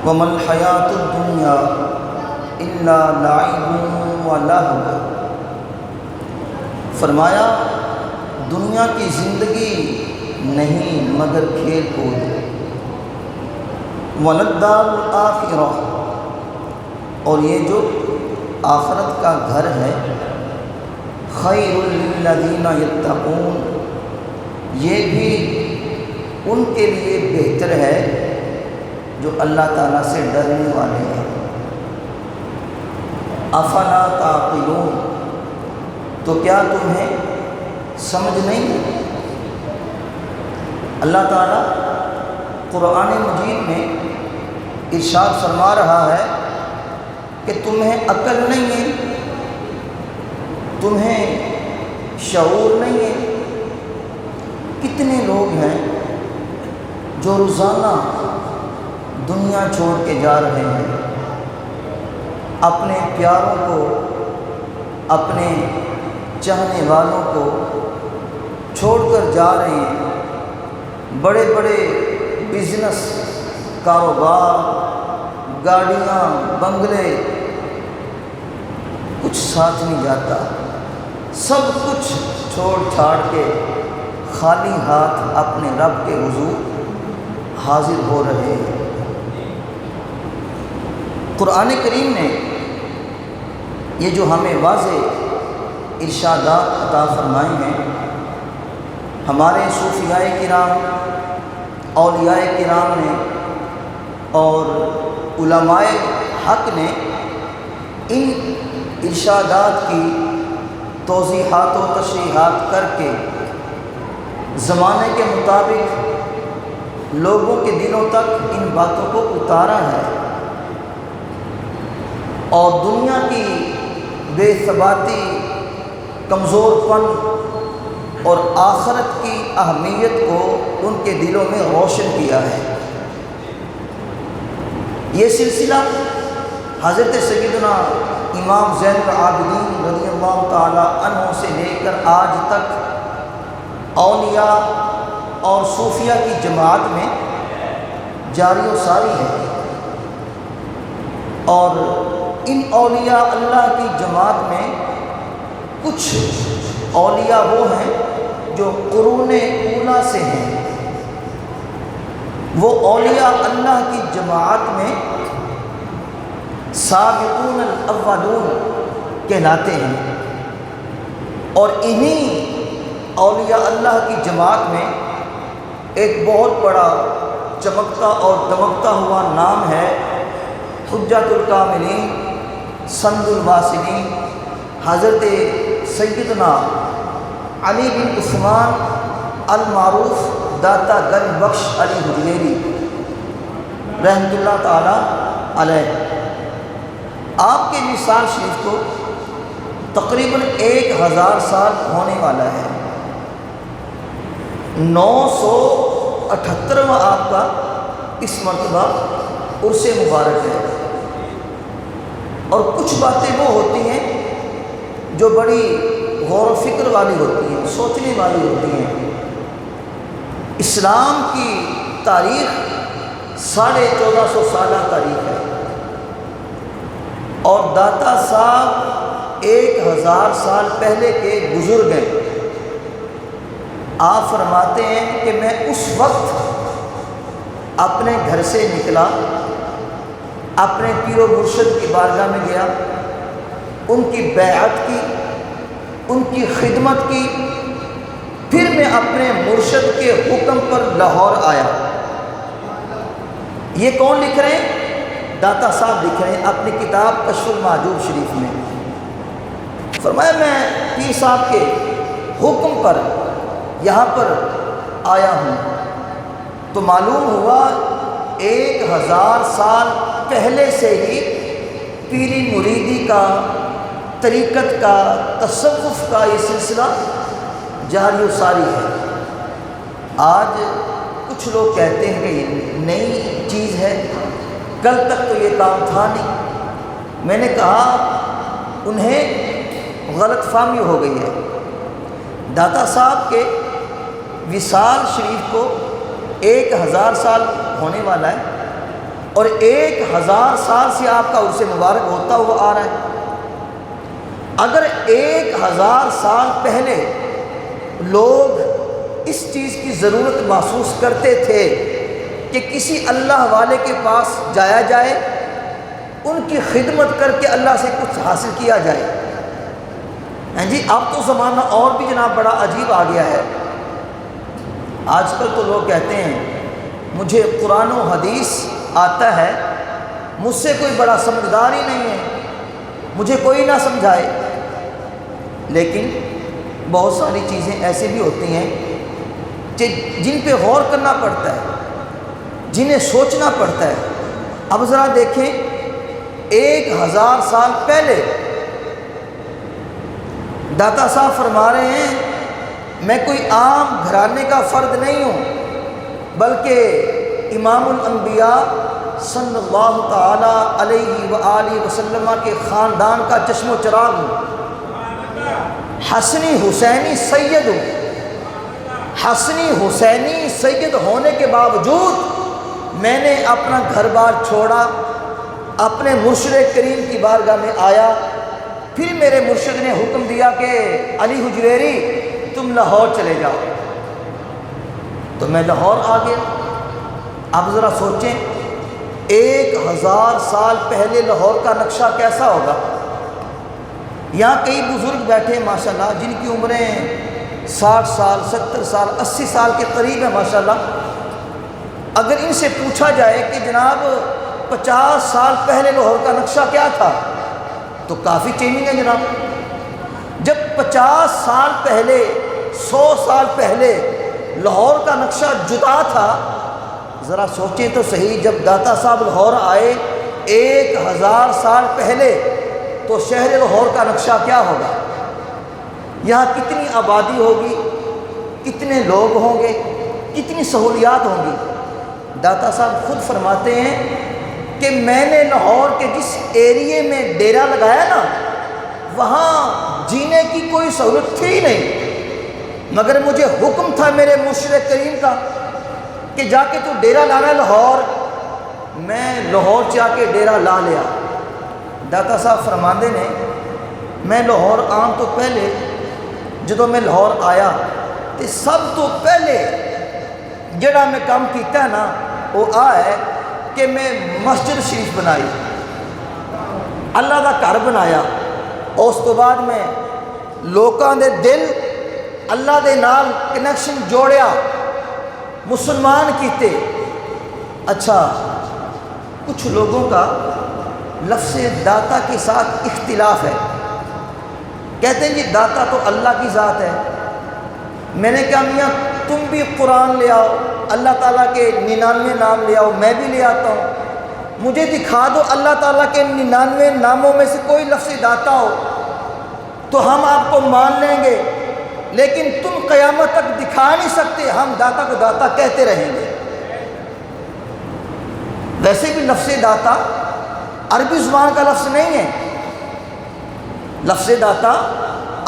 وَمَا الْحَيَاةُ الدُّنْيَا إِلَّا لَعِبٌ وَلَهْوٌ۔ فرمایا دنیا کی زندگی نہیں مگر کھیل کود۔ وَلَلدَّارُ الْآخِرَةُ، اور یہ جو آخرت کا گھر ہے، خَيْرٌ لِلَّذِينَ يَتَّقُونَ، یہ بھی ان کے لیے بہتر ہے جو اللہ تعالیٰ سے ڈرنے والے ہیں۔ افلا تعقلون، تو کیا تمہیں سمجھ نہیں؟ اللہ تعالیٰ قرآن مجید میں ارشاد فرما رہا ہے کہ تمہیں عقل نہیں ہے، تمہیں شعور نہیں ہے۔ کتنے لوگ ہیں جو روزانہ دنیا چھوڑ کے جا رہے ہیں، اپنے پیاروں کو، اپنے چاہنے والوں کو چھوڑ کر جا رہے ہیں۔ بڑے بڑے بزنس، کاروبار، گاڑیاں، بنگلے، کچھ ساتھ نہیں جاتا، سب کچھ چھوڑ چھاڑ کے خالی ہاتھ اپنے رب کے حضور حاضر ہو رہے ہیں۔ قرآن کریم نے یہ جو ہمیں واضح ارشادات عطا فرمائے ہیں، ہمارے صوفیاء کرام، اولیاء کرام نے اور علماء حق نے ان ارشادات کی توضیحات و تشریحات کر کے زمانے کے مطابق لوگوں کے دلوں تک ان باتوں کو اتارا ہے، اور دنیا کی بے ثباتی، کمزور پن اور آخرت کی اہمیت کو ان کے دلوں میں روشن کیا ہے۔ یہ سلسلہ حضرت سیدنا امام زین العابدین رضی اللہ تعالی عنہ سے لے کر آج تک اولیاء اور صوفیاء کی جماعت میں جاری و ساری ہے، اور ان اولیاء اللہ کی جماعت میں کچھ اولیاء وہ ہیں جو قرون اولیٰ سے ہیں، وہ اولیاء اللہ کی جماعت میں سابقون الاولون کہلاتے ہیں، اور انہی اولیاء اللہ کی جماعت میں ایک بہت بڑا چمکتا اور دمکتا ہوا نام ہے حجت الکاملین، سند الواصلین، حضرت سیدنا علی بن عثمان المعروف داتا گنج بخش علی حجویری رحمۃ اللہ تعالی علیہ۔ آپ کے وصال شریف کو تقریباً 1000 سال ہونے والا ہے۔ 978واں آپ کا اس مرتبہ عرس مبارک ہے، اور کچھ باتیں وہ ہوتی ہیں جو بڑی غور و فکر والی ہوتی ہیں، سوچنے والی ہوتی ہیں۔ اسلام کی تاریخ 1450 سالہ تاریخ ہے، اور داتا صاحب 1000 سال پہلے کے بزرگ ہیں۔ آپ فرماتے ہیں کہ میں اس وقت اپنے گھر سے نکلا، اپنے پیر و مرشد کی بارگاہ میں گیا، ان کی بیعت کی، ان کی خدمت کی، پھر میں اپنے مرشد کے حکم پر لاہور آیا۔ یہ کون لکھ رہے ہیں؟ داتا صاحب لکھ رہے ہیں اپنی کتاب کشف المحجوب شریف میں۔ فرمایا میں پیر صاحب کے حکم پر یہاں پر آیا ہوں، تو معلوم ہوا 1000 سال پہلے سے ہی پیری مریدی کا، طریقت کا، تصوف کا یہ سلسلہ جاری و ساری ہے۔ آج کچھ لوگ کہتے ہیں کہ یہ نئی چیز ہے، کل تک تو یہ کام تھا نہیں۔ میں نے کہا انہیں غلط فہمی ہو گئی ہے۔ داتا صاحب کے وصال شریف کو 1000 سال ہونے والا ہے، اور 1000 سال سے آپ کا عرس مبارک ہوتا ہوا آ رہا ہے۔ اگر 1000 سال پہلے لوگ اس چیز کی ضرورت محسوس کرتے تھے کہ کسی اللہ والے کے پاس جایا جائے، ان کی خدمت کر کے اللہ سے کچھ حاصل کیا جائے، ہاں جی، اب تو زمانہ اور بھی جناب بڑا عجیب آ گیا ہے۔ آج کل تو لوگ کہتے ہیں مجھے قرآن و حدیث آتا ہے، مجھ سے کوئی بڑا سمجھدار ہی نہیں ہے، مجھے کوئی نہ سمجھائے۔ لیکن بہت ساری چیزیں ایسی بھی ہوتی ہیں جن پہ غور کرنا پڑتا ہے، جنہیں سوچنا پڑتا ہے۔ اب ذرا دیکھیں، 1000 سال پہلے داتا صاحب فرما رہے ہیں میں کوئی عام گھرانے کا فرد نہیں ہوں، بلکہ امام الانبیاء صلی اللہ تعالی علیہ وآلہ وسلم کے خاندان کا چشم و چراغ ہوں، حسنی حسینی سید ہوں۔ حسنی حسینی سید ہونے کے باوجود میں نے اپنا گھر بار چھوڑا، اپنے مرشد کریم کی بارگاہ میں آیا۔ پھر میرے مرشد نے حکم دیا کہ علی حجویری تم لاہور چلے جاؤ، تو میں لاہور آ گیا۔ اب ذرا سوچیں 1000 سال پہلے لاہور کا نقشہ کیسا ہوگا؟ یہاں کئی بزرگ بیٹھے ہیں ماشاءاللہ، جن کی عمریں 60 سال 70 سال 80 سال کے قریب ہیں ماشاءاللہ۔ اگر ان سے پوچھا جائے کہ جناب 50 سال پہلے لاہور کا نقشہ کیا تھا، تو کافی چینجنگ ہے جناب۔ جب 50 سال پہلے 100 سال پہلے لاہور کا نقشہ جدا تھا، ذرا سوچیں تو صحیح، جب داتا صاحب لاہور آئے 1000 سال پہلے، تو شہر لاہور کا نقشہ کیا ہوگا؟ یہاں کتنی آبادی ہوگی، کتنے لوگ ہوں گے، کتنی سہولیات ہوں گی؟ داتا صاحب خود فرماتے ہیں کہ میں نے لاہور کے جس ایریے میں ڈیرا لگایا نا، وہاں جینے کی کوئی سہولت تھی نہیں، مگر مجھے حکم تھا میرے مرشد کریم کا کہ جا کے تو ڈیرا لانا لاہور۔ میں لاہور جا کے ڈیرا لا لیا۔ داتا صاحب فرماندے نے میں لاہور آن تو پہلے جدوں میں لاہور آیا تو سب تو پہلے جڑا میں کام کیتا ہے نا وہ ہے کہ میں مسجد شریف بنائی، اللہ کا گھر بنایا۔ اور اس تو بعد میں لوکاں دے دل اللہ دے نال کنیکشن جوڑیا، مسلمان کیتے۔ اچھا، کچھ لوگوں کا لفظ داتا کے ساتھ اختلاف ہے، کہتے ہیں جی داتا تو اللہ کی ذات ہے۔ میں نے کہا میاں تم بھی قرآن لے آؤ، اللہ تعالیٰ کے 99 نام لے آؤ، میں بھی لے آتا ہوں، مجھے دکھا دو اللہ تعالیٰ کے 99 ناموں میں سے کوئی لفظ داتا ہو تو ہم آپ کو مان لیں گے، لیکن تم قیامت تک دکھا نہیں سکتے، ہم داتا کو داتا کہتے رہیں گے۔ ویسے بھی لفظ داتا عربی زبان کا لفظ نہیں ہے، لفظ داتا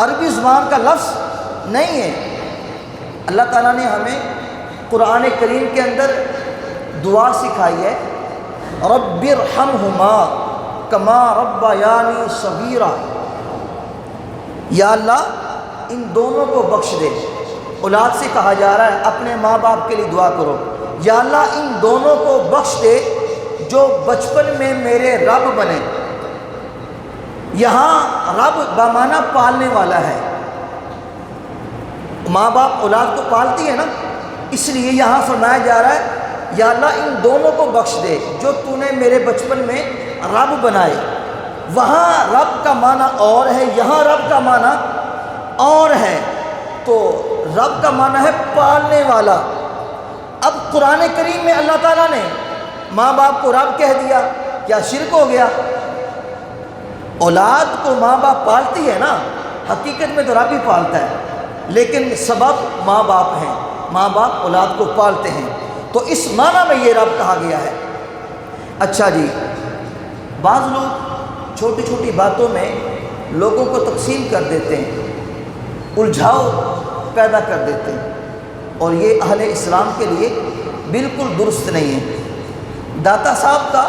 عربی زبان کا لفظ نہیں ہے۔ اللہ تعالیٰ نے ہمیں قرآن کریم کے اندر دعا سکھائی ہے، رب ارحمہما کما ربیانی صغیرا، یا اللہ ان دونوں کو بخش دے۔ اولاد سے کہا جا رہا ہے اپنے ماں باپ کے لیے دعا کرو، یا اللہ ان دونوں کو بخش دے جو بچپن میں میرے رب بنے۔ یہاں رب بمعنی پالنے والا ہے، ماں باپ اولاد کو پالتی ہے نا، اس لیے یہاں فرمایا جا رہا ہے یا اللہ ان دونوں کو بخش دے جو تو نے میرے بچپن میں رب بنائے۔ وہاں رب کا معنی اور ہے، یہاں رب کا معنی اور ہے، تو رب کا معنی ہے پالنے والا۔ اب قرآن کریم میں اللہ تعالیٰ نے ماں باپ کو رب کہہ دیا، کیا شرک ہو گیا؟ اولاد کو ماں باپ پالتی ہے نا، حقیقت میں تو رب ہی پالتا ہے، لیکن سبب ماں باپ ہیں، ماں باپ اولاد کو پالتے ہیں، تو اس معنی میں یہ رب کہا گیا ہے۔ اچھا جی، بعض لوگ چھوٹی چھوٹی باتوں میں لوگوں کو تقسیم کر دیتے ہیں، الجھاؤ پیدا کر دیتے ہیں، اور یہ اہل اسلام کے لیے بالکل درست نہیں ہے۔ داتا صاحب کا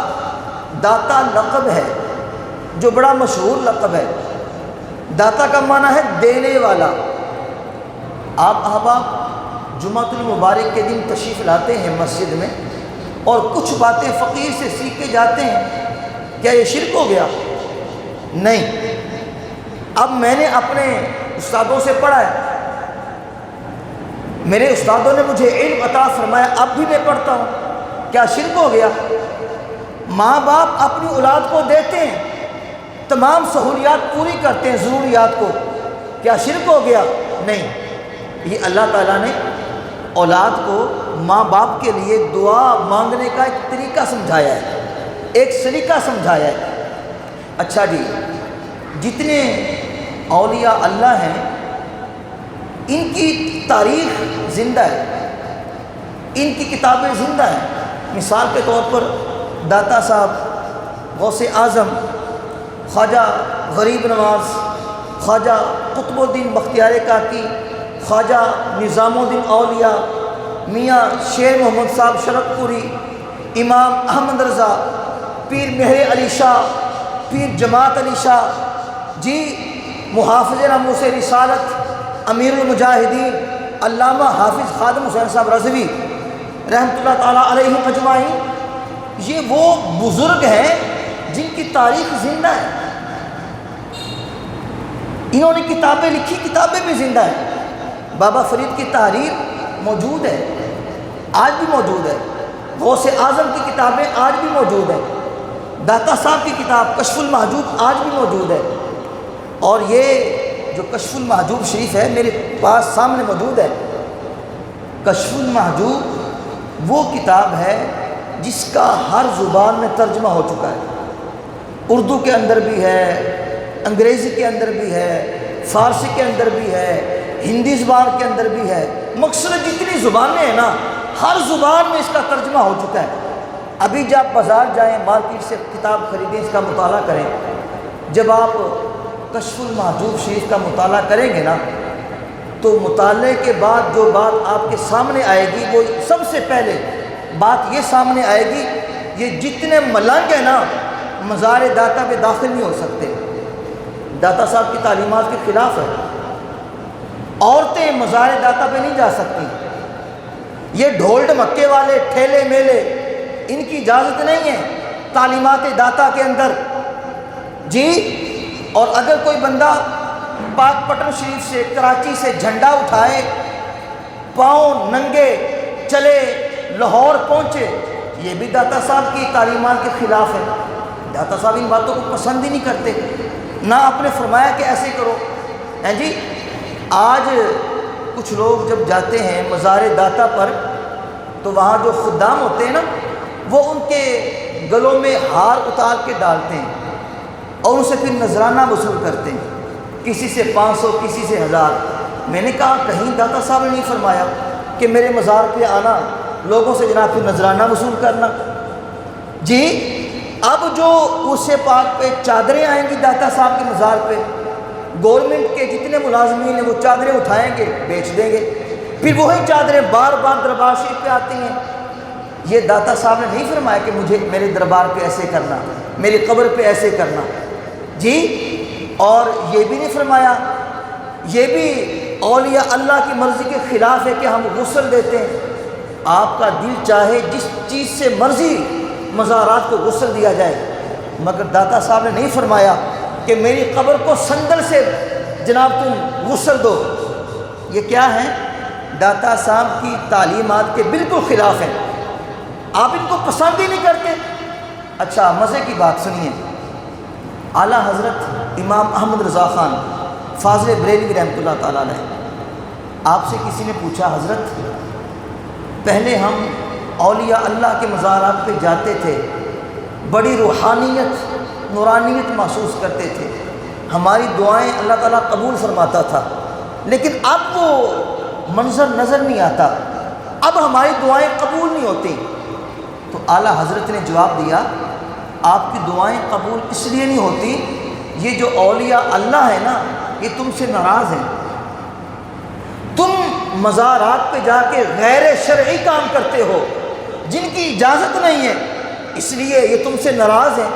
داتا لقب ہے جو بڑا مشہور لقب ہے۔ داتا کا معنی ہے دینے والا۔ آپ احباب جمعۃ المبارک کے دن تشریف لاتے ہیں مسجد میں اور کچھ باتیں فقیر سے سیکھ کے جاتے ہیں، کیا یہ شرک ہو گیا؟ نہیں۔ اب میں نے اپنے استادوں سے پڑھا ہے، میرے استادوں نے مجھے علم عطا فرمایا، اب بھی میں پڑھتا ہوں، کیا شرک ہو گیا؟ ماں باپ اپنی اولاد کو دیتے ہیں، تمام سہولیات پوری کرتے ہیں ضروریات کو، کیا شرک ہو گیا؟ نہیں۔ یہ اللہ تعالیٰ نے اولاد کو ماں باپ کے لیے دعا مانگنے کا ایک طریقہ سمجھایا ہے، ایک سلیقہ سمجھایا ہے۔ اچھا جی، جتنے اولیاء اللہ ہیں ان کی تاریخ زندہ ہے، ان کی کتابیں زندہ ہیں۔ مثال کے طور پر داتا صاحب، غوث اعظم، خواجہ غریب نواز، خواجہ قطب الدین بختیار کاکی، خواجہ نظام الدین اولیاء، میاں شیر محمد صاحب شرک پوری، امام احمد رضا، پیر مہر علی شاہ، پیر جماعت علی شاہ، جی محافظ ناموس رسالت، امیر المجاہدین، علامہ حافظ خادم حسین صاحب رضوی رحمۃ اللہ تعالیٰ علیہ اجمعین، یہ وہ بزرگ ہیں جن کی تاریخ زندہ ہے۔ انہوں نے کتابیں لکھی، کتابیں بھی زندہ ہیں۔ بابا فرید کی تحریر موجود ہے، آج بھی موجود ہے۔ غوث اعظم کی کتابیں آج بھی موجود ہیں۔ داتا صاحب کی کتاب کشف المحجوب آج بھی موجود ہے۔ اور یہ جو کشف المحجوب شریف ہے میرے پاس سامنے موجود ہے۔ کشف المحجوب وہ کتاب ہے جس کا ہر زبان میں ترجمہ ہو چکا ہے، اردو کے اندر بھی ہے، انگریزی کے اندر بھی ہے، فارسی کے اندر بھی ہے، ہندی زبان کے اندر بھی ہے۔ مقصد جتنی زبانیں ہیں نا، ہر زبان میں اس کا ترجمہ ہو چکا ہے۔ ابھی جب بازار جائیں، مارکیٹ سے کتاب خریدیں، اس کا مطالعہ کریں۔ جب آپ کشف المحجوب شریف کا مطالعہ کریں گے نا، تو مطالعے کے بعد جو بات آپ کے سامنے آئے گی، وہ سب سے پہلے بات یہ سامنے آئے گی، یہ جتنے ملنگ ہیں نا، مزار داتا پہ داخل نہیں ہو سکتے۔ داتا صاحب کی تعلیمات کے خلاف ہے، عورتیں مزار داتا پہ نہیں جا سکتی۔ یہ ڈھول ڈھمکے والے ٹھیلے میلے، ان کی اجازت نہیں ہے تعلیمات داتا کے اندر جی۔ اور اگر کوئی بندہ پاک پٹن شریف سے، کراچی سے جھنڈا اٹھائے، پاؤں ننگے چلے، لاہور پہنچے، یہ بھی داتا صاحب کی تعلیمات کے خلاف ہے۔ داتا صاحب ان باتوں کو پسند ہی نہیں کرتے، نہ آپ نے فرمایا کہ ایسے کرو ہیں جی۔ آج کچھ لوگ جب جاتے ہیں مزار داتا پر، تو وہاں جو خدام ہوتے ہیں نا، وہ ان کے گلوں میں ہار اتار کے ڈالتے ہیں اور ان سے پھر نذرانہ وصول کرتے ہیں، کسی سے 500، کسی سے 1000۔ میں نے کہا کہیں داتا صاحب نے نہیں فرمایا کہ میرے مزار پہ آنا، لوگوں سے جناب پھر نذرانہ وصول کرنا جی۔ اب جو عرصے پاک پہ چادریں آئیں گی داتا صاحب کے مزار پہ، گورنمنٹ کے جتنے ملازمین ہیں وہ چادریں اٹھائیں گے، بیچ دیں گے، پھر وہی چادریں بار بار دربار شریف پہ آتی ہیں۔ یہ داتا صاحب نے نہیں فرمایا کہ مجھے میرے دربار پہ ایسے کرنا، میری قبر پہ ایسے کرنا جی۔ اور یہ بھی نہیں فرمایا، یہ بھی اولیاء اللہ کی مرضی کے خلاف ہے کہ ہم غسل دیتے ہیں۔ آپ کا دل چاہے جس چیز سے مرضی مزارات کو غسل دیا جائے، مگر داتا صاحب نے نہیں فرمایا کہ میری قبر کو سندل سے جناب تم غسل دو۔ یہ کیا ہے؟ داتا صاحب کی تعلیمات کے بالکل خلاف ہیں، آپ ان کو پسند ہی نہیں کرتے۔ اچھا مزے کی بات سنیے، اعلیٰ حضرت امام احمد رضا خان فاضل بریلوی رحمۃ اللہ تعالیٰ علیہ، آپ سے کسی نے پوچھا حضرت پہلے ہم اولیاء اللہ کے مزارات پہ جاتے تھے، بڑی روحانیت نورانیت محسوس کرتے تھے، ہماری دعائیں اللہ تعالیٰ قبول فرماتا تھا، لیکن اب وہ منظر نظر نہیں آتا، اب ہماری دعائیں قبول نہیں ہوتی۔ تو اعلیٰ حضرت نے جواب دیا، آپ کی دعائیں قبول اس لیے نہیں ہوتی، یہ جو اولیاء اللہ ہے نا، یہ تم سے ناراض ہیں، تم مزارات پہ جا کے غیر شرعی کام کرتے ہو، جن کی اجازت نہیں ہے، اس لیے یہ تم سے ناراض ہیں،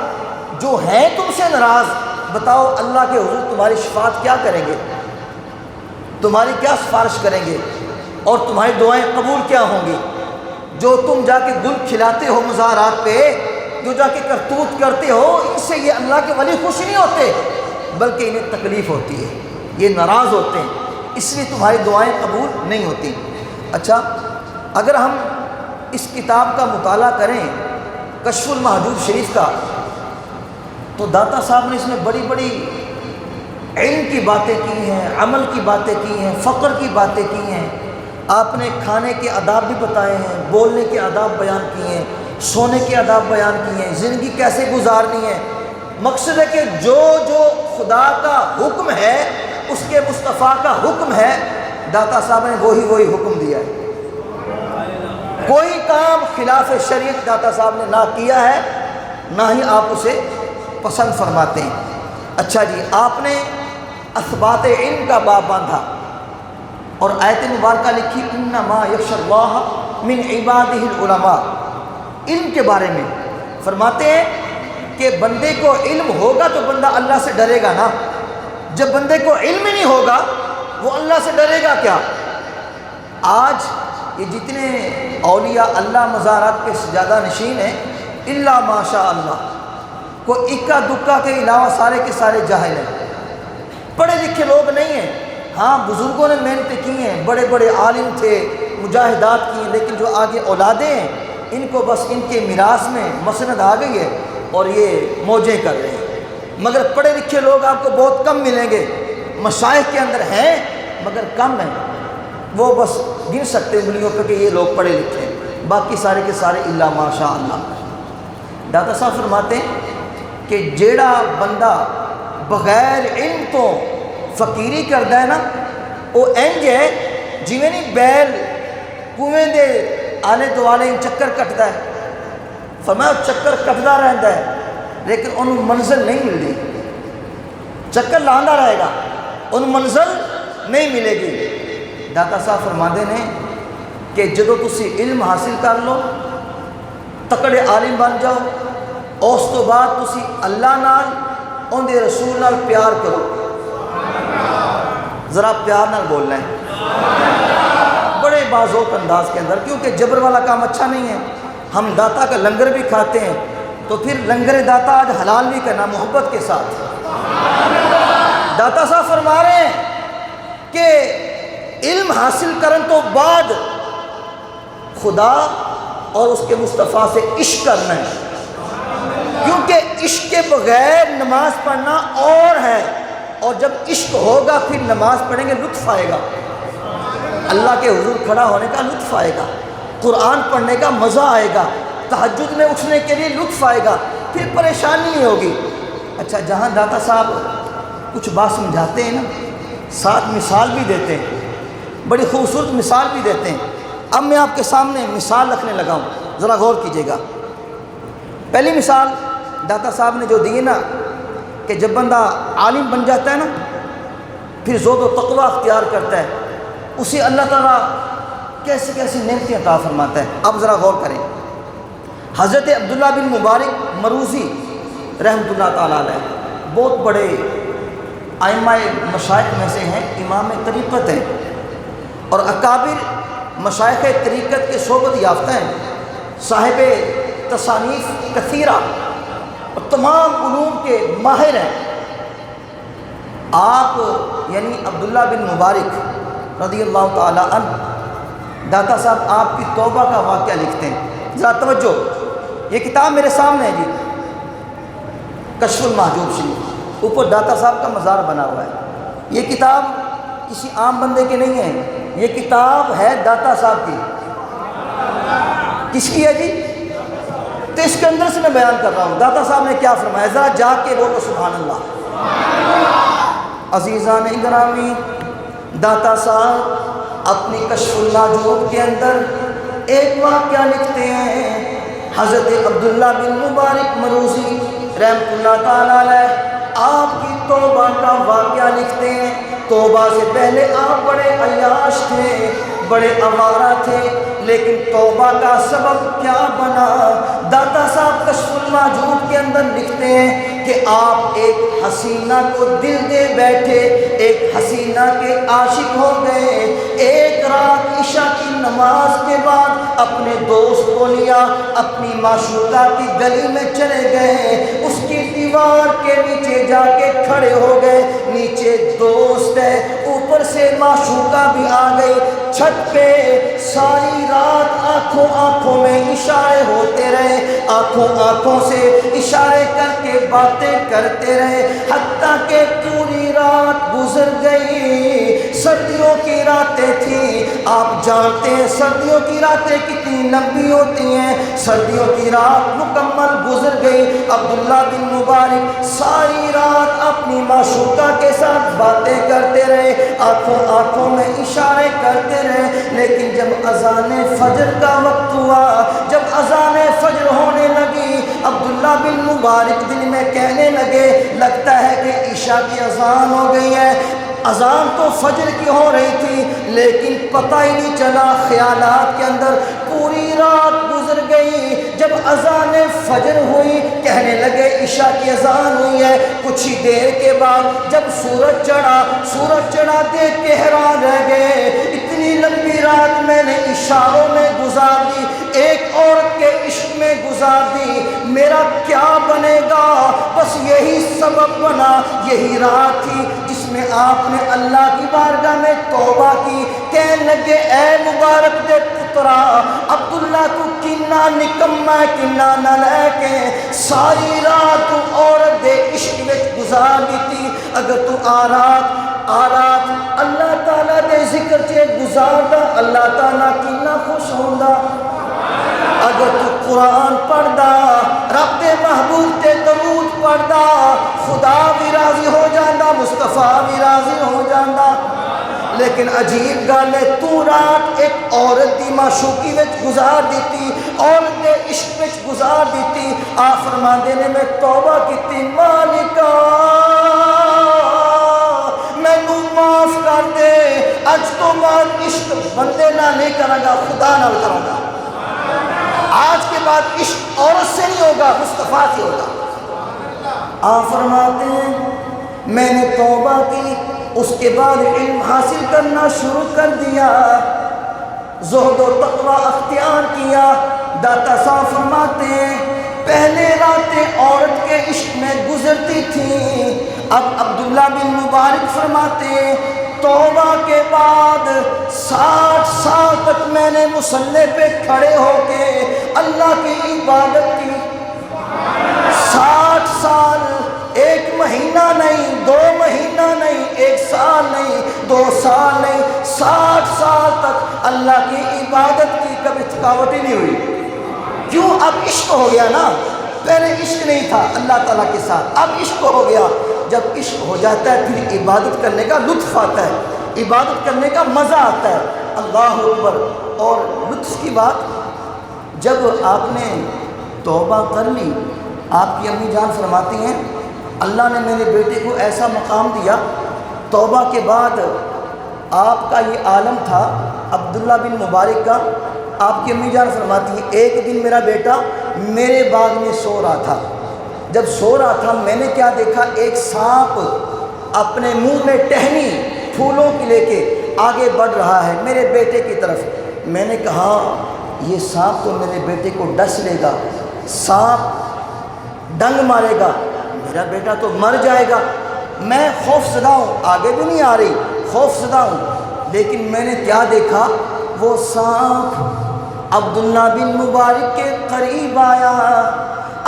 جو ہیں تم سے ناراض، بتاؤ اللہ کے حضور تمہاری شفاعت کیا کریں گے، تمہاری کیا سفارش کریں گے، اور تمہاری دعائیں قبول کیا ہوں گی؟ جو تم جا کے گل کھلاتے ہو مزارات پہ، جو جا کے کرتوت کرتے ہو، ان سے یہ اللہ کے ولی خوش نہیں ہوتے، بلکہ انہیں تکلیف ہوتی ہے، یہ ناراض ہوتے ہیں، اس لیے تمہاری دعائیں قبول نہیں ہوتی۔ اچھا، اگر ہم اس کتاب کا مطالعہ کریں کشف المحجوب شریف کا، تو داتا صاحب نے اس میں بڑی بڑی علم کی باتیں کی ہیں، عمل کی باتیں کی ہیں، فقر کی باتیں کی ہیں، آپ نے کھانے کے آداب بھی بتائے ہیں، بولنے کے آداب بیان کیے ہیں، سونے کے آداب بیان کیے ہیں، زندگی کیسے گزارنی ہے۔ مقصد ہے کہ جو جو خدا کا حکم ہے، اس کے مصطفیٰ کا حکم ہے، داتا صاحب نے وہی حکم دیا ہے۔ کوئی کام خلاف شریعت داتا صاحب نے نہ کیا ہے، نہ ہی آپ اسے پسند فرماتے ہیں۔ اچھا جی، آپ نے اثبات علم کا باب باندھا اور آیت مبارکہ لکھی انما یخشی اللہ من عبادہ العلماء۔ علم کے بارے میں فرماتے ہیں کہ بندے کو علم ہوگا تو بندہ اللہ سے ڈرے گا نا، جب بندے کو علم ہی نہیں ہوگا وہ اللہ سے ڈرے گا کیا؟ آج یہ جتنے اولیاء اللہ مزارات کے سجادہ نشین ہیں، الا ماشاء اللہ، کوئی اکا دکا کے علاوہ سارے کے سارے جاہل ہیں، پڑھے لکھے لوگ نہیں ہیں۔ ہاں، بزرگوں نے محنتیں کی ہیں، بڑے بڑے عالم تھے، مجاہدات کی ہیں، لیکن جو آگے اولادیں ہیں ان کو بس ان کے میراث میں مسند آ گئی ہے اور یہ موجیں کر رہے ہیں۔ مگر پڑھے لکھے لوگ آپ کو بہت کم ملیں گے، مشائخ کے اندر ہیں مگر کم ہیں، وہ بس گن سکتے انگلیوں پہ کہ یہ لوگ پڑھے لکھے ہیں، باقی سارے کے سارے الا ماشاء اللہ۔ داتا صاحب فرماتے ہیں کہ جیڑا بندہ بغیر علم تو فقیری کردا ہے نا، وہ انج ہے جویں نہیں بیل کنویں دے آلے دوالے چکر کٹدا ہے، فرمایا چکر کٹدا رہندا ہے لیکن انہوں منزل نہیں ملتی، چکر لاندہ رہے گا، ان منزل نہیں ملے گی۔ داتا صاحب فرماندے نے کہ جدو تسی علم حاصل کر لو، تکڑے عالم بن جاؤ، اس تو بعد تسی اللہ نال ان دے رسول نال پیار کرو، ذرا پیار نال بولنا ہے بڑے بازوق انداز کے اندر، کیونکہ جبر والا کام اچھا نہیں ہے۔ ہم داتا کا لنگر بھی کھاتے ہیں تو پھر لنگر داتا آج حلال بھی کرنا محبت کے ساتھ۔ داتا صاحب فرما رہے ہیں کہ علم حاصل کرن تو بعد خدا اور اس کے مصطفیٰ سے عشق کرنا ہے، کیونکہ عشق کے بغیر نماز پڑھنا اور ہے، اور جب عشق ہوگا پھر نماز پڑھیں گے لطف آئے گا، اللہ کے حضور کھڑا ہونے کا لطف آئے گا، قرآن پڑھنے کا مزہ آئے گا، تہجد میں اٹھنے کے لیے لطف آئے گا، پھر پریشانی نہیں ہوگی۔ اچھا، جہاں داتا صاحب کچھ بات سمجھاتے ہیں نا، ساتھ مثال بھی دیتے ہیں، بڑی خوبصورت مثال بھی دیتے ہیں۔ اب میں آپ کے سامنے مثال رکھنے لگا ہوں، ذرا غور کیجیے گا۔ پہلی مثال داتا صاحب نے جو دی نا کہ جب بندہ عالم بن جاتا ہے نا، پھر زہد و تقوی اختیار کرتا ہے، اسے اللہ تعالیٰ کیسی کیسی نعمتیں عطا فرماتا ہے۔ اب ذرا غور کریں، حضرت عبداللہ بن مبارک مروزی رحمۃ اللہ تعالیٰ علیہ بہت بڑے ائمہ مشائخ میں سے ہیں، امام طریقت ہیں اور اکابر مشائخ طریقت کے صحبت یافتہ ہیں، صاحب تصانیف کثیرہ اور تمام علوم کے ماہر ہیں۔ آپ یعنی عبداللہ بن مبارک رضی اللہ تعالیٰ عنہ، داتا صاحب آپ کی توبہ کا واقعہ لکھتے ہیں، ذرا توجہ، یہ کتاب میرے سامنے ہے جی، کشف المحجوب شریف، اوپر داتا صاحب کا مزار بنا ہوا ہے۔ یہ کتاب کسی عام بندے کے نہیں ہے، یہ کتاب ہے داتا صاحب کی۔ کس کی ہے جی؟ تو اس کے اندر سے میں بیان کر رہا ہوں داتا صاحب نے کیا فرمایا، ذرا جا کے بولو سبحان اللہ۔ عزیزان گرامی، داتا صاحب اپنی کشف المحجوب کے اندر ایک واقعہ لکھتے ہیں، حضرت عبداللہ بن مبارک مروزی رحمۃ اللہ تعالیٰ علیہ آپ کی توبہ کا واقعہ لکھتے ہیں۔ توبہ سے پہلے آپ بڑے عیاش تھے، بڑے آوارہ تھے، لیکن توبہ کا سبب کیا بنا؟ داتا صاحب کشف المحجوب کے اندر لکھتے ہیں کہ آپ ایک حسینہ کو دل دے بیٹھے، ایک حسینہ کے عاشق ہو گئے۔ ایک رات عشاء کی نماز کے بعد اپنے دوست کو لیا، اپنی معشوقہ کی گلی میں چلے گئے، اس کی دیوار کے نیچے جا کے کھڑے ہو گئے۔ نیچے دوست ہے، اوپر سے معشوقہ بھی آ گئی۔ چھت پہ ساری رات آنکھوں میں اشارے ہوتے رہے، آنکھوں سے اشارے کر کے باتیں کرتے رہے، حتیٰ کہ پوری رات گزر گئی۔ سردیوں کی راتیں تھیں، آپ جانتے ہیں سردیوں کی راتیں کتنی لمبی ہوتی ہیں۔ سردیوں کی رات مکمل گزر گئی۔ عبداللہ بن مبارک ساری رات اپنی معشوقہ کے ساتھ باتیں کرتے رہے، آنکھوں میں اشارے کرتے رہے، لیکن جب اذان فجر کا وقت ہوا، جب اذان فجر ہونے لگی، عبداللہ بن مبارک دل میں کہنے لگے لگتا ہے کہ عشاء کی اذان ہو گئی ہے۔ اذان تو فجر کی ہو رہی تھی، لیکن پتہ ہی نہیں چلا، خیالات کے اندر پوری رات گزر گئی۔ جب اذان فجر ہوئی، کہنے لگے عشاء کی اذان ہوئی ہے۔ کچھ ہی دیر کے بعد جب سورج چڑھا دیکھ کے حیران رہ گئے، اتنی لمبی رات میں نے اشاروں میں گزار دی، ایک عورت کے عشق میں گزار دی، میرا کیا بنے گا؟ بس یہی سبب بنا، یہی رات تھی جس میں آپ نے اللہ کی بارگاہ میں توبہ کی۔ کہنے لگے اے مبارک دے پترا، عبداللہ تو کنا نکما کنا نالائق ہے، ساری رات تو عورت دے عشق میں گزار دیتی، اگر تو آرات اللہ تعالیٰ دے ذکر چے گزاردا، اللہ تعالیٰ کنا خوش ہوندا۔ اگر تو قرآن پڑھدا، رب دے محبوب تے درود پڑھدا، خدا بھی راضی ہو جاندا، مصطفیٰ بھی راضی ہو جاندا۔ لیکن عجیب گل ہے، تو رات ایک عورت دی معشوقی وچ گزار دیتی، عورت دے عشق وچ گزار دیتی۔ آپ فرماندے نے میں توبہ کیتی، مالکا مینوں معاف کر دے، اج تو بعد عشق بندے نال نہیں کراں گا، خدا نال کراں گا۔ آج کے بعد عشق عورت سے نہیں ہوگا، مصطفیٰ سے ہوگا۔ آپ فرماتے ہیں میں نے توبہ کی، اس کے بعد علم حاصل کرنا شروع کر دیا، زہد و تقوی اختیار کیا۔ داتا صاحب فرماتے ہیں پہلے راتیں عورت کے عشق میں گزرتی تھیں، اب عبداللہ بن مبارک فرماتے ہیں توبہ کے بعد 60 سال تک میں نے مصلی پہ کھڑے ہو کے اللہ کی عبادت کی۔ 60 سال، ایک مہینہ نہیں، 2 مہینہ نہیں، 1 سال نہیں، 2 سال نہیں، 60 سال تک اللہ کی عبادت کی، کبھی تھکاوٹ ہی نہیں ہوئی۔ کیوں؟ اب عشق ہو گیا نا، پہلے عشق نہیں تھا اللہ تعالیٰ کے ساتھ، اب عشق ہو گیا۔ جب عشق ہو جاتا ہے پھر عبادت کرنے کا لطف آتا ہے، عبادت کرنے کا مزہ آتا ہے، اللہ اکبر۔ اور لطف کی بات، جب آپ نے توبہ کر لی، آپ کی امی جان فرماتی ہیں اللہ نے میرے بیٹے کو ایسا مقام دیا، توبہ کے بعد آپ کا یہ عالم تھا عبداللہ بن مبارک کا۔ آپ کی امی جان فرماتی ہیں ایک دن میرا بیٹا میرے باغ میں سو رہا تھا، جب سو رہا تھا میں نے کیا دیکھا، ایک سانپ اپنے منہ میں ٹہنی پھولوں کی لے کے آگے بڑھ رہا ہے میرے بیٹے کی طرف۔ میں نے کہا یہ سانپ تو میرے بیٹے کو ڈس لے گا، سانپ ڈنگ مارے گا، میرا بیٹا تو مر جائے گا۔ میں خوف زدہ ہوں، آگے بھی نہیں آ رہی، خوف زدہ ہوں، لیکن میں نے کیا دیکھا، وہ سانپ عبداللہ بن مبارک کے قریب آیا۔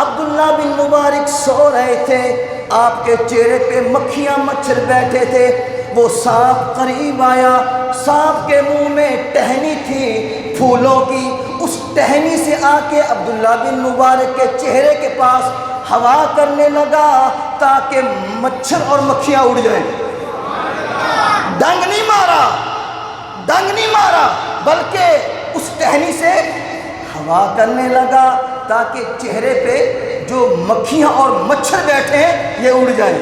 عبداللہ بن مبارک سو رہے تھے، آپ کے چہرے پہ مکھیاں مچھر بیٹھے تھے، وہ سانپ قریب آیا، سانپ کے منہ میں ٹہنی تھی پھولوں کی، اس ٹہنی سے آ کے عبداللہ بن مبارک کے چہرے کے پاس ہوا کرنے لگا تاکہ مچھر اور مکھیاں اڑ جائیں۔ ڈنگ نہیں مارا بلکہ اس ٹہنی سے ہوا کرنے لگا تاکہ چہرے پہ جو مکھیاں اور مچھر بیٹھے ہیں یہ اڑ جائیں۔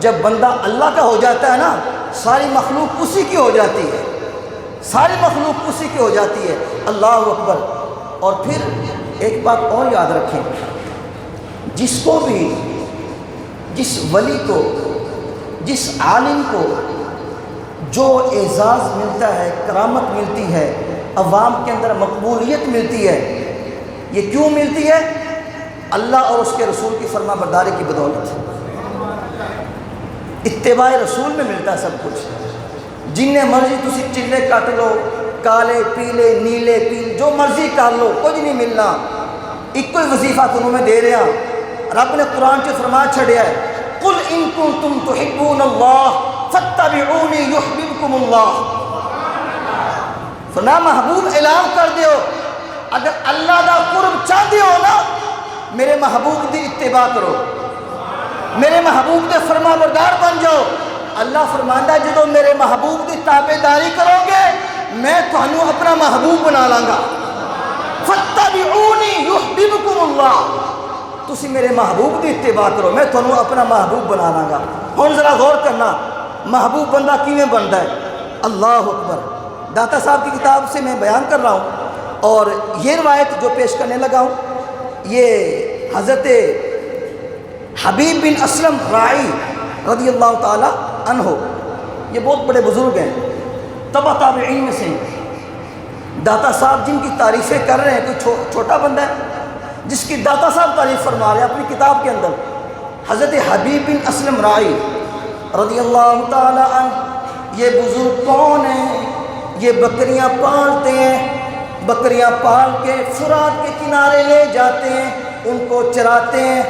جب بندہ اللہ کا ہو جاتا ہے نا، ساری مخلوق اسی کی ہو جاتی ہے، ساری مخلوق اسی کی ہو جاتی ہے۔ اللہ اکبر۔ اور پھر ایک بات اور یاد رکھیں، جس کو بھی، جس ولی کو، جس عالم کو جو اعزاز ملتا ہے، کرامت ملتی ہے، عوام کے اندر مقبولیت ملتی ہے، یہ کیوں ملتی ہے؟ اللہ اور اس کے رسول کی فرما برداری کی بدولت، اتباع رسول میں ملتا ہے سب کچھ۔ جن مرضی تسی چلے کٹ لو، کالے پیلے نیلے پیل جو مرضی کر لو، کچھ نہیں ملنا۔ ایک کوئی وظیفہ تنہوں میں دے رہا، رب نے قرآن سے فرما چھڑیا ہے، قل ان کنتم تحبون اللہ فاتبعونی یحببکم اللہ۔ فرمایا محبوب اعلان کر دیو، اگر اللہ دا قرب چاہتے ہو نا، میرے محبوب دی اتباع کرو، میرے محبوب دے فرما بردار بن جاؤ۔ اللہ فرماندا ہے جدو میرے محبوب دی تابعداری کرو گے میں تھانوں اپنا محبوب بنا لاں گا۔ فاتبعونی یحببکم اللہ، تسی میرے محبوب دی اتباع کرو میں تھانوں اپنا محبوب بنا لاں گا۔ ہن ذرا غور کرنا، محبوب بندہ کیویں بنتا ہے؟ اللہ اکبر۔ داتا صاحب کی کتاب سے میں بیان کر رہا ہوں، اور یہ روایت جو پیش کرنے لگا ہوں یہ حضرت حبیب بن اسلم راعی رضی اللہ تعالی عنہ، یہ بہت بڑے بزرگ ہیں، تبع تابعین میں سے۔ داتا صاحب جن کی تعریفیں کر رہے ہیں، کوئی چھوٹا بندہ ہے جس کی داتا صاحب تعریف فرما رہے ہیں اپنی کتاب کے اندر۔ حضرت حبیب بن اسلم راعی رضی اللہ تعالی عنہ، یہ بزرگ کون ہیں؟ یہ بکریاں پالتے ہیں، بکریاں پال کے فرات کے کنارے لے جاتے ہیں، ان کو چراتے ہیں،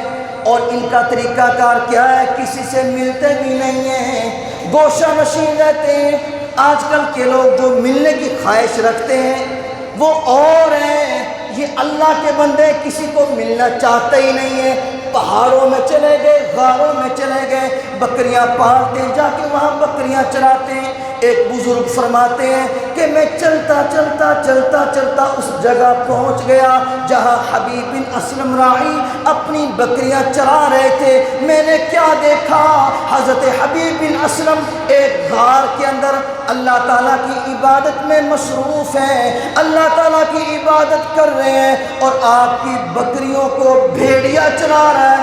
اور ان کا طریقہ کار کیا ہے؟ کسی سے ملتے بھی نہیں ہیں، گوشہ نشین رہتے ہیں۔ آج کل کے لوگ جو ملنے کی خواہش رکھتے ہیں وہ اور ہیں، یہ اللہ کے بندے کسی کو ملنا چاہتے ہی نہیں ہیں۔ پہاڑوں میں چلے گئے، غاروں میں چلے گئے، بکریاں پالتے ہیں، جا کے وہاں بکریاں چراتے ہیں۔ ایک بزرگ فرماتے ہیں کہ میں چلتا چلتا چلتا چلتا اس جگہ پہنچ گیا جہاں حبیب بن اسلم راعی اپنی بکریاں چرا رہے تھے۔ میں نے کیا دیکھا؟ حضرت حبیب بن اسلم ایک غار کے اندر اللہ تعالیٰ کی عبادت میں مصروف ہیں، اللہ تعالیٰ کی عبادت کر رہے ہیں، اور آپ کی بکریوں کو بھیڑیا چلا رہا ہے۔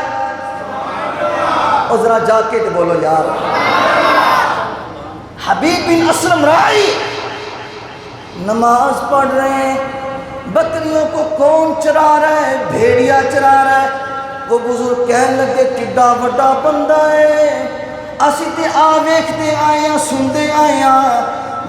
اور ذرا جا کے تو بولو یار، حبیب بن اسلم راعی نماز پڑھ رہے ہیں، بکریوں کو کون چرا رہا ہے؟ بھیڑیا چرا رہا ہے۔ وہ بزرگ کہنے لگے کڈا وڈا بندہ ہے، اسی تے آ ویکھتے آئے سندے آئے،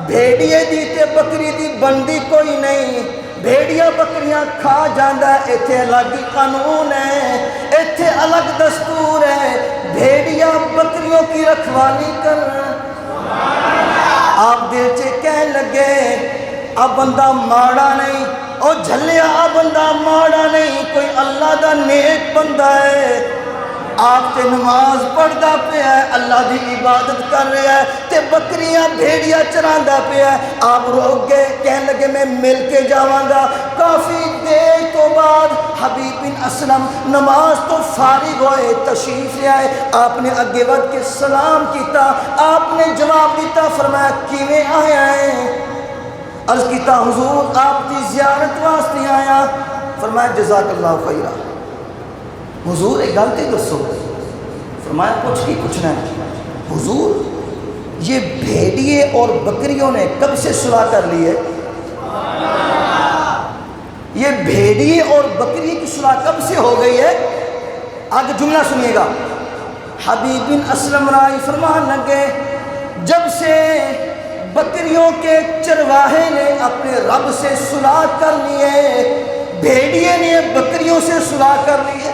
بھیڑیے دی تے بکری دی بندی کوئی نہیں، بھیڑیا بکریاں کھا جاندہ ہے، ایتھے الگ قانون ہے، ایتھے الگ دستور ہے، بھیڑیا بکریوں کی رکھوالی کر رہا ہے۔ آپ دل سے کہنے لگے اب بندہ ماڑا نہیں، او جھلیا اب بندہ ماڑا نہیں، کوئی اللہ دا نیک بندہ ہے۔ آپ تے نماز پڑھدا پیا ہے، اللہ دی عبادت کر رہا ہے، تے بکریاں بھیڑیا چراندا پیا ہے۔ آپ روک گئے، کہنے لگے میں مل کے جاواں گا۔ کافی دیر تو بعد حبیب بن اسلم نماز تو فارغ ہوئے، تشریف لے آئے، آپ نے اگے بڑھ کے سلام کیتا، آپ نے جواب دیتا، فرمایا کیویں آیا ہے؟ عرض کیتا حضور آپ کی زیارت واسطے آیا۔ فرمایا جزاک اللہ خیرہ۔ حضور ایک غلطی دسو۔ فرمایا کچھ کی پوچھنا ہے۔ حضور یہ بھیڑیے اور بکریوں نے کب سے صلح کر لی ہے؟ یہ بھیڑیے اور بکری کی صلح کب سے ہو گئی ہے؟ آگے جملہ سنیے گا۔ حبیب بن اسلم راعی فرمان لگے جب سے بکریوں کے چرواہے نے اپنے رب سے صلح کر لی ہے، بھیڑیے نے بکریوں سے صلح کر لی ہے۔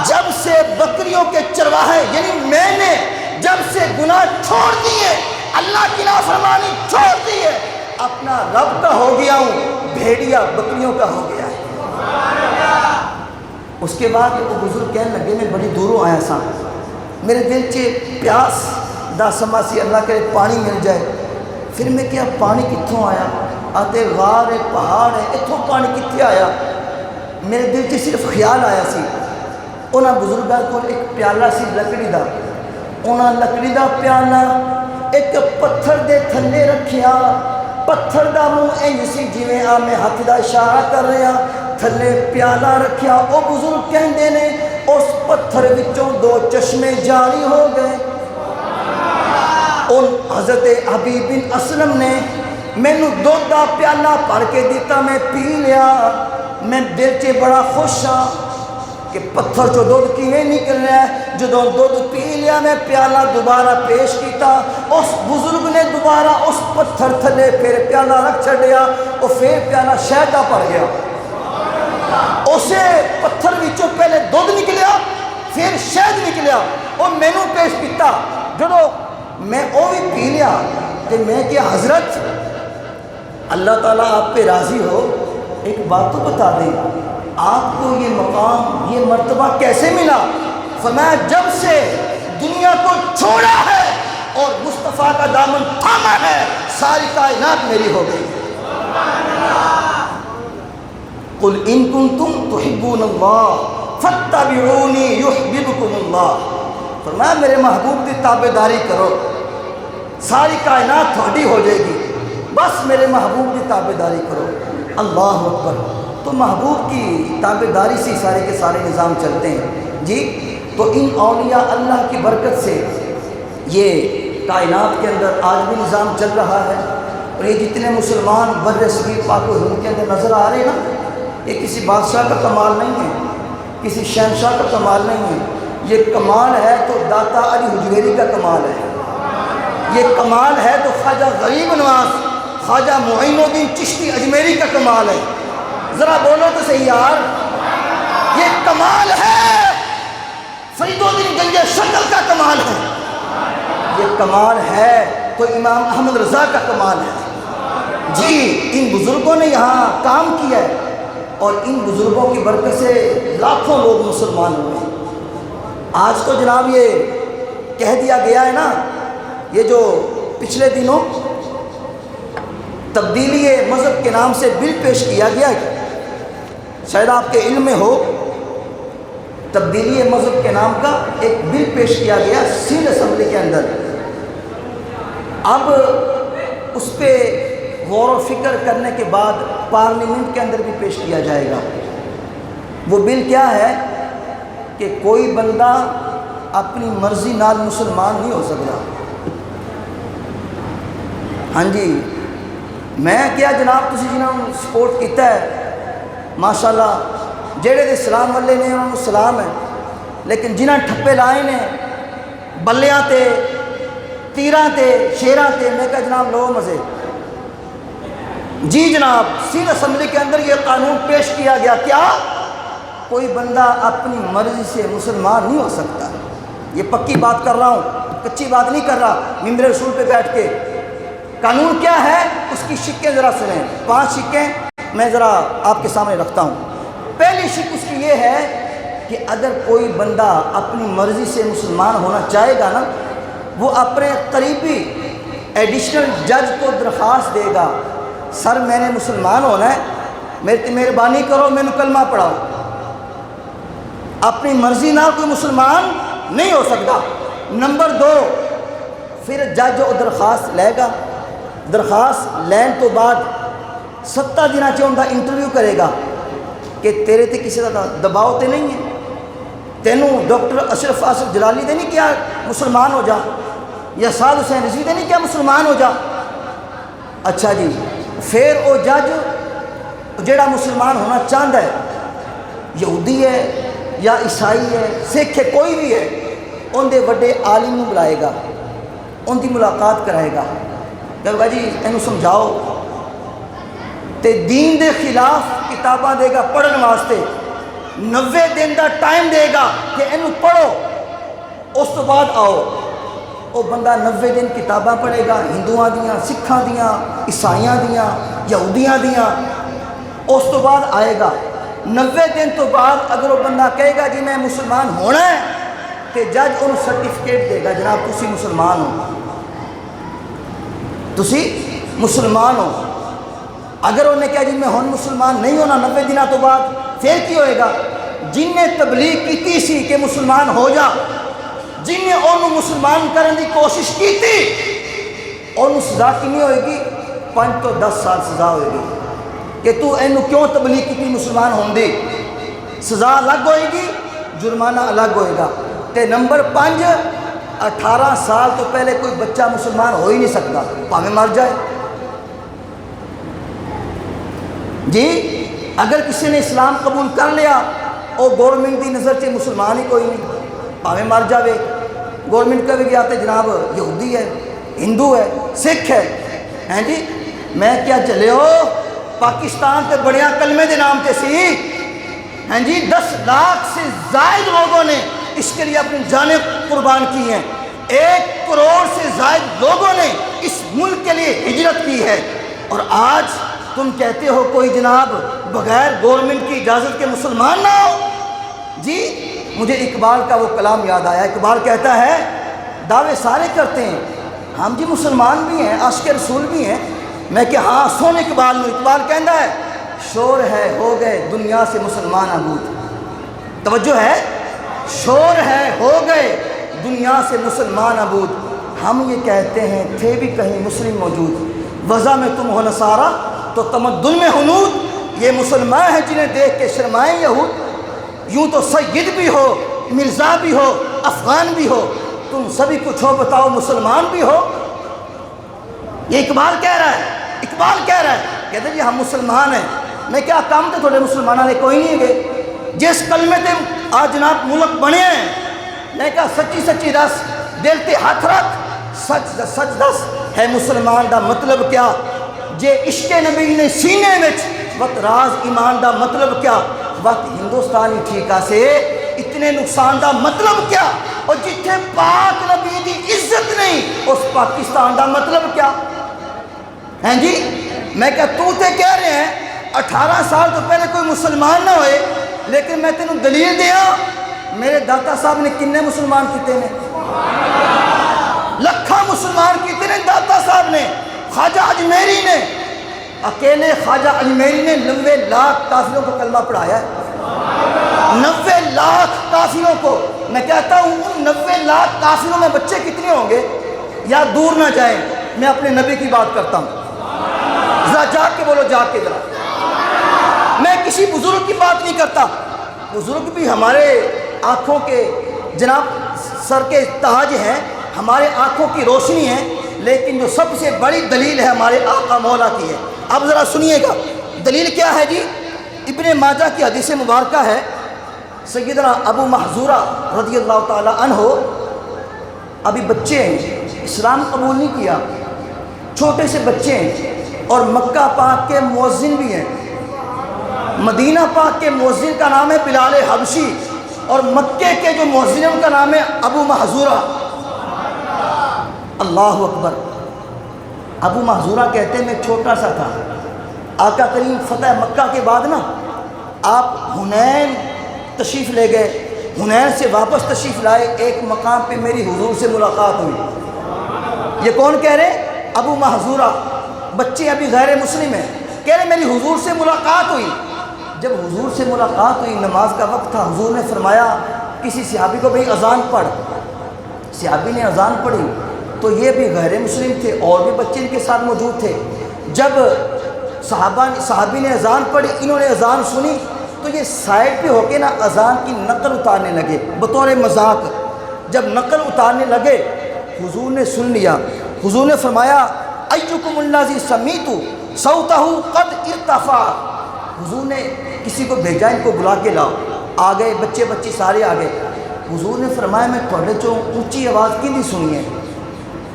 جب سے بکریوں کے چرواہے یعنی میں نے جب سے گناہ چھوڑ دیے، اللہ کی نافرمانی چھوڑ دی ہے، اپنا رب کا ہو گیا ہوں، بھیڑیا بکریوں کا ہو گیا ہے۔ اس کے بعد وہ بزرگ کہنے لگے میں بڑی دوروں آیا سا، میرے دل چے پیاس دا سما سی، اللہ کرے پانی مل جائے۔ پھر میں کیا پانی کتھوں آیا؟ آتے غار ہے، پہاڑ ہے، اتھوں پانی کتھے آیا؟ میرے دل چے صرف خیال آیا سی، انہاں بزرگاں کو ایک پیالہ سی لکڑی دا، انہاں لکڑی دا پیالہ ایک پتھر دے تھلے رکھیا، پتھر دا منہ انج سی جویں آ میں ہاتھ دا اشارہ کر رہا، تھلے پیالہ رکھیا۔ او بزرگ کہندے نے اس پتھر وچوں 2 چشمے جاری ہو گئے۔ ان حضرت حبیب بن اسلم نے مینوں دودھ دا پیالہ بھر کے دیتا، میں پی لیا، میں دل چ بڑا خوش ہاں کہ پتھر چو دودھ کیویں نکل رہا ہے۔ جدوں دودھ پی لیا میں پیالہ دوبارہ پیش کیتا، اس بزرگ نے دوبارہ اس پتھر تھلے پھر پیالہ رکھ چھڈیا، اور پھر پیالہ شہد دا بھر گیا۔ اسے پتھر وچوں پہلے دودھ نکلیا پھر شہد نکلیا، اور مینوں پیش کیتا۔ جدوں میں وہ بھی پی لیا کہ میں کہ حضرت اللہ تعالیٰ آپ پہ راضی ہو، ایک بات تو بتا دیں، آپ کو یہ مقام یہ مرتبہ کیسے ملا؟ فرمایا جب سے دنیا کو چھوڑا ہے اور مصطفیٰ کا دامن تھاما ہے، ساری کائنات میری ہو گئی۔ قل ان کنتم تحبون اللہ فاتبعونی یحببکم اللہ۔ فرمایا میرے محبوب کی تابعداری کرو، ساری کائنات تھوڑی ہو جائے گی، بس میرے محبوب کی تابعداری کرو۔ اللہ اکبر۔ تو محبوب کی تابعداری سے سارے کے سارے نظام چلتے ہیں جی۔ تو ان اولیاء اللہ کی برکت سے یہ کائنات کے اندر آج بھی نظام چل رہا ہے، اور یہ جتنے مسلمان بر صغیر پاک و ہند کے اندر نظر آ رہے ہیں نا، یہ کسی بادشاہ کا کمال نہیں ہے، کسی شہنشاہ کا کمال نہیں ہے، یہ کمال ہے تو داتا علی حجویری کا کمال ہے، یہ کمال ہے تو خواجہ غریب نواز خواجہ معین الدین چشتی اجمیری کا کمال ہے۔ ذرا بولو تو صحیح یار، یہ کمال ہے، فرید الدین گنج شکل کا کمال ہے، یہ کمال ہے تو امام احمد رضا کا کمال ہے جی۔ ان بزرگوں نے یہاں کام کیا ہے، اور ان بزرگوں کی برکت سے لاکھوں لوگ مسلمان ہوئے۔ آج تو جناب یہ کہہ دیا گیا ہے نا، یہ جو پچھلے دنوں تبدیلی مذہب کے نام سے بل پیش کیا گیا ہے، شاید آپ کے علم میں ہو، تبدیلی مذہب کے نام کا ایک بل پیش کیا گیا سندھ اسمبلی کے اندر۔ اب اس پہ غور و فکر کرنے کے بعد پارلیمنٹ کے اندر بھی پیش کیا جائے گا۔ وہ بل کیا ہے کہ کوئی بندہ اپنی مرضی نال مسلمان نہیں ہو سکتا۔ ہاں جی، میں کیا جناب تسی جنہوں سپورٹ کیتا ہے ماشاءاللہ، جہڑے دے سلام والے نے انہوں نے سلام ہے، لیکن جنہاں ٹھپے لائے نے بلیاں تے تیراں تے شیراں تے، میں کہا جناب لو مزے جی۔ جناب سندھ اسمبلی کے اندر یہ قانون پیش کیا گیا، کیا کوئی بندہ اپنی مرضی سے مسلمان نہیں ہو سکتا۔ یہ پکی بات کر رہا ہوں، کچی بات نہیں کر رہا، ممبر رسول پہ بیٹھ کے۔ قانون کیا ہے اس کی شکیں ذرا سنیں، 5 شکیں میں ذرا آپ کے سامنے رکھتا ہوں۔ پہلی شک اس کی یہ ہے کہ اگر کوئی بندہ اپنی مرضی سے مسلمان ہونا چاہے گا نا، وہ اپنے قریبی ایڈیشنل جج کو درخواست دے گا، سر میں نے مسلمان ہونا ہے، میری مہربانی کرو میں نے کلمہ پڑھاؤ۔ اپنی مرضی نہ کوئی مسلمان نہیں ہو سکتا۔ نمبر 2، پھر جج وہ درخواست لے گا، درخواست لین تو بعد 7 دن ان کا انٹرویو کرے گا کہ تیرے تے کسی کا دباؤ تے نہیں ہے، تینوں ڈاکٹر اشرف آصف جلالی نے نہیں کیا مسلمان ہو جا، یا سعد حسین رضوی نے نہیں کیا مسلمان ہو جا۔ اچھا جی، پھر وہ جج جڑا مسلمان ہونا چاہتا ہے، یہودی ہے یا عیسائی ہے، سکھ ہے، کوئی بھی ہے، ان دے وڈے عالم کو بلائے گا، ان کی ملاقات کرائے گا، کہے گا جی اینو سمجھاؤ، تے دین دے خلاف کتاباں دے گا پڑھن واسطے، 90 دن دا ٹائم دے گا کہ اینو پڑھو، اس تو بعد آؤ۔ وہ بندہ 90 دن کتاباں پڑھے گا، ہندوؤں دیاں، سکھاں دیاں، عیسائیاں دیاں، یہودیاں دیاں، اس تو بعد آئے گا۔ 90 دن تو بعد اگر وہ بندہ کہے گا جی میں مسلمان ہونا ہے، تو جج انہوں سرٹیفکیٹ دے گا، جناب تسی مسلمان ہو، تسی مسلمان ہو۔ اگر انہوں نے کہا جی میں ہون مسلمان نہیں ہونا 90 دنوں تو بعد، پھر کی ہوئے گا؟ جن نے تبلیغ کی سی کہ مسلمان ہو جا، جن نے انہوں مسلمان کرنے کی کوشش کی تھی، انہوں سزا کنی ہوئے گی 5 تو 10 سال سزا ہوئے گی کہ تو اینو کیوں تبلیغ کی مسلمان ہوں دی. سزا الگ ہوئے گی، جرمانہ الگ ہوئے گا. تے نمبر 5 18 سال تو پہلے کوئی بچہ مسلمان ہو ہی نہیں سکتا، پاویں مر جائے. جی اگر کسی نے اسلام قبول کر لیا وہ گورنمنٹ دی نظر سے مسلمان ہی کوئی نہیں، پاویں مر جاوے. گورنمنٹ کہے گیا تو جناب یہودی ہے، ہندو ہے، سکھ ہے. ہیں جی میں کیا چلے ہو پاکستان تے بڑیاں کلمے دے نام تے سی. ہیں جی 10 لاکھ سے زائد لوگوں نے اس کے لیے اپنی جانیں قربان کی ہیں. 1 کروڑ سے زائد لوگوں نے اس ملک کے لیے ہجرت کی ہے. اور آج تم کہتے ہو کوئی جناب بغیر گورنمنٹ کی اجازت کے مسلمان نہ ہو. جی مجھے اقبال کا وہ کلام یاد آیا. اقبال کہتا ہے دعوے سارے کرتے ہیں ہم جی مسلمان بھی ہیں، عاشق رسول بھی ہیں. میں کہ ہاں سن اقبال نو. اقبال کہندا ہے شور ہے ہو گئے دنیا سے مسلمان آبود. توجہ ہے، شور ہے ہو گئے دنیا سے مسلمان آبود. ہم یہ کہتے ہیں تھے بھی کہیں مسلم موجود، وضع میں تم ہو نصارہ تو تمدن میں ہنود. یہ مسلمان ہیں جنہیں دیکھ کے شرمائیں یہود. یوں تو سید بھی ہو، مرزا بھی ہو، افغان بھی ہو، تم سبھی کچھ ہو بتاؤ مسلمان بھی ہو. یہ اقبال کہہ رہا ہے. اقبال کہہ رہا ہے کہتے جی ہم مسلمان ہیں. میں کیا کام تے تھوڑے مسلمانوں نے کوئی نہیں گئے جس کلمے تے آج جناب ملک بنے ہیں. میں کہا سچی سچی دس، دل تے ہاتھ رکھ، سچ دس ہے مسلمان دا مطلب کیا. جے عشق نبی نے سینے وچ وقت راز ایمان دا مطلب کیا. وقت ہندوستانی ٹھیکہ سے اتنے نقصان دا مطلب کیا. اور جتھے پاک نبی دی عزت نہیں اس پاکستان دا مطلب کیا. ہیں جی میں کہا تو تے کہہ رہے ہیں 18 سال تو پہلے کوئی مسلمان نہ ہوئے، لیکن میں تینوں دلیل دیا میرے داتا صاحب نے کنے مسلمان کیتے ہیں؟ لکھاں مسلمان کیتے ہیں داتا صاحب نے. خواجہ اجمیری نے، اکیلے خواجہ اجمیری نے 90 لاکھ کافروں کو کلمہ پڑھایا ہے. 90 لاکھ کافروں کو. میں کہتا ہوں ان 90 لاکھ کافروں میں بچے کتنے ہوں گے؟ یا دور نہ جائیں، میں اپنے نبی کی بات کرتا ہوں. ذرا جاگ کے بولو، جاگ کے ذرا. میں کسی بزرگ کی بات نہیں کرتا. بزرگ بھی ہمارے آنکھوں کے جناب سر کے تاج ہیں، ہمارے آنکھوں کی روشنی ہے. لیکن جو سب سے بڑی دلیل ہے ہمارے آقا مولا کی ہے. اب ذرا سنیے گا دلیل کیا ہے جی. ابن ماجہ کی حدیث مبارکہ ہے، سیدنا ابو محذورہ رضی اللہ تعالی عنہ ابھی بچے ہیں، اسلام قبول نہیں کیا، چھوٹے سے بچے ہیں، اور مکہ پاک کے مؤذن بھی ہیں. مدینہ پاک کے مؤذن کا نام ہے بلال حبشی، اور مکے کے جو مؤذن ہیں ان کا نام ہے ابو محذورہ. اللہ اکبر. ابو محذورہ کہتے ہیں میں چھوٹا سا تھا، آقا کریم فتح مکہ کے بعد نا آپ حنین تشریف لے گئے. حنین سے واپس تشریف لائے، ایک مقام پہ میری حضور سے ملاقات ہوئی. یہ کون کہہ رہے؟ ابو محذورہ. بچے ابھی غیر مسلم ہیں، کہہ رہے میری حضور سے ملاقات ہوئی. جب حضور سے ملاقات ہوئی نماز کا وقت تھا، حضور نے فرمایا کسی صحابی کو بھئی اذان پڑھ. صحابی نے اذان پڑھی تو یہ بھی غیر مسلم تھے اور بھی بچے ان کے ساتھ موجود تھے. جب صحابی نے اذان پڑھی، انہوں نے اذان سنی تو یہ سائڈ پہ ہو کے نا اذان کی نقل اتارنے لگے بطور مذاق. جب نقل اتارنے لگے حضور نے سن لیا. حضور نے فرمایا ایکم الذی سمیت صوتہ قد ارتفع. حضور نے کسی کو بھیجا ان کو بلا کے لاؤ. آ گئے بچے سارے آ گئے. حضور نے فرمایا میں تھوڑے چوں اونچی آواز کی نہیں سنی ہے،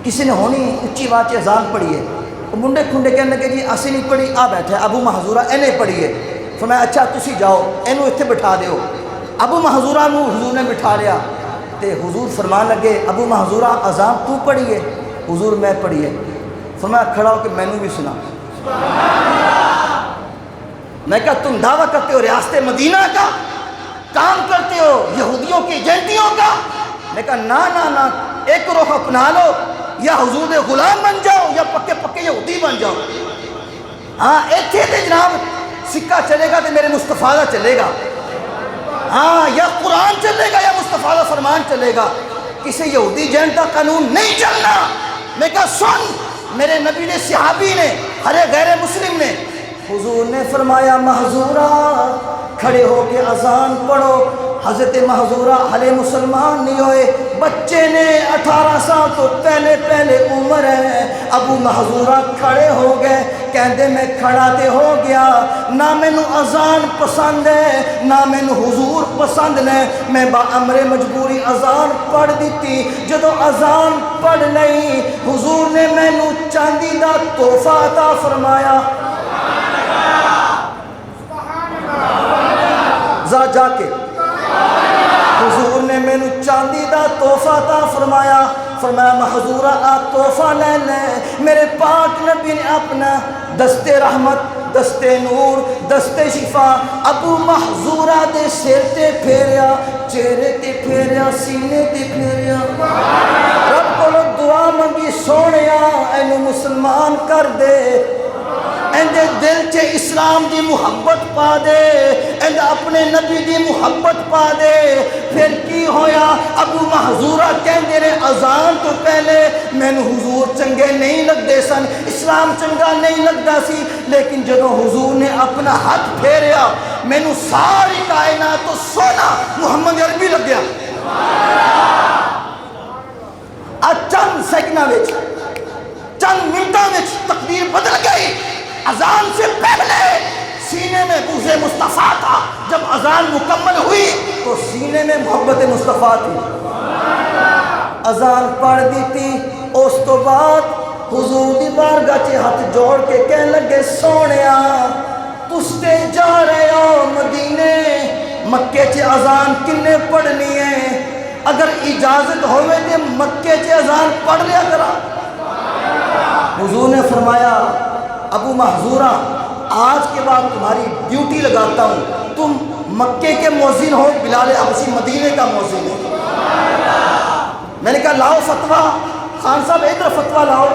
کسی نے ہونی اونچی آواز سے اذان پڑھی ہے. منڈے کھنڈے کہنے لگے جی اسی نہیں پڑھی، آ بیٹھے ابو محذورہ انہیں پڑھی ہے. فرمایا اچھا تسی جاؤ اینو اتنے بٹھا دیو. ابو محذورہ نو حضور نے بٹھا لیا تے حضور فرمان لگے ابو محذورہ اذان تو پڑھی ہے؟ حضور میں پڑھی ہے. فرمایا کھڑا ہو کہ میں نے بھی سنا. میں کہا تم دعویٰ کرتے ہو ریاست مدینہ کا، کام کرتے ہو یہودیوں کی ایجنٹیوں کا. میں کہا نا ایک روح اپنا لو، یا حضور دے غلام بن جاؤ یا پکے پکے یہودی بن جاؤ. ہاں ایتھے تے جناب سکہ چلے گا تو میرے مصطفیٰ دا چلے گا. ہاں یا قرآن چلے گا یا مصطفیٰ دا فرمان چلے گا. کسی یہودی ایجنٹ کا قانون نہیں چلنا. میں کہا سن میرے نبی نے، صحابی نے، ہر غیر مسلم نے، حضور نے فرمایا محظورہ کھڑے ہو کے اذان پڑھو۔ حضرت محظورہ حلے مسلمان نہیں ہوئے، بچے نے 18 سال تو پہلے عمر ہے۔ ابو محظورہ کھڑے ہو گئے، کہندے میں کھڑا تے ہو گیا، نہ مینوں اذان پسند ہے نہ مینوں حضور پسند نے، میں با امر مجبوری اذان پڑھ دیتی۔ جدو اذان پڑھ لئی، حضور نے مینوں چاندی دا تحفہ عطا فرمایا۔ ذرا جا کے، حضور نے مینوں چاندی دا تحفہ عطا فرمایا۔ فرمایا محظورہ آ تحفہ لے لے۔ میرے پاک نبی نے اپنا دستے رحمت، دستے نور، دستے شفا ابو محظورہ دے سر تے پھیریا، چہرے تے پھیریا، سینے تے پھیریا۔ رب کو دعا منگی، سونیا اینو مسلمان کر دے، اندے دل چے اسلام دی محبت پا دے، اندے اپنے نبی دی محبت پا دے۔ پھر کی ہویا؟ ابو محظورہ کہندے نے اذان تو پہلے مینوں حضور چنگے نہیں لگدے سن، اسلام چنگا نہیں لگدا سی، لیکن جدو حضور نے اپنا ہاتھ پھیریا مینوں ساری کائنات تو سونا محمد عربی لگ گیا۔ چند سیکنڈاں وچ، چند منٹاں وچ تقدیر بدل گئی۔ اذان سے پہلے سینے میں بغض مصطفیٰ تھا، جب اذان مکمل ہوئی تو سینے میں محبت مصطفیٰ تھی۔ اذان پڑھ دی تھی، اس تو بعد حضور دی بارگاہ چے ہاتھ جوڑ کے کہنے لگے سونیا تس تے جا رہے ہو مدینے، مکے چے اذان کنے پڑھنی ہے؟ اگر اجازت ہوئے تے مکے چے اذان پڑھ لیا کرا۔ حضور نے فرمایا ابو محظورہ آج کے بعد تمہاری ڈیوٹی لگاتا ہوں، تم مکے کے مؤذن ہو، بلال حبشی مدینے کا مؤذن ہو۔ میں نے کہا لاؤ فتویٰ، خان صاحب ادھر فتویٰ لاؤ،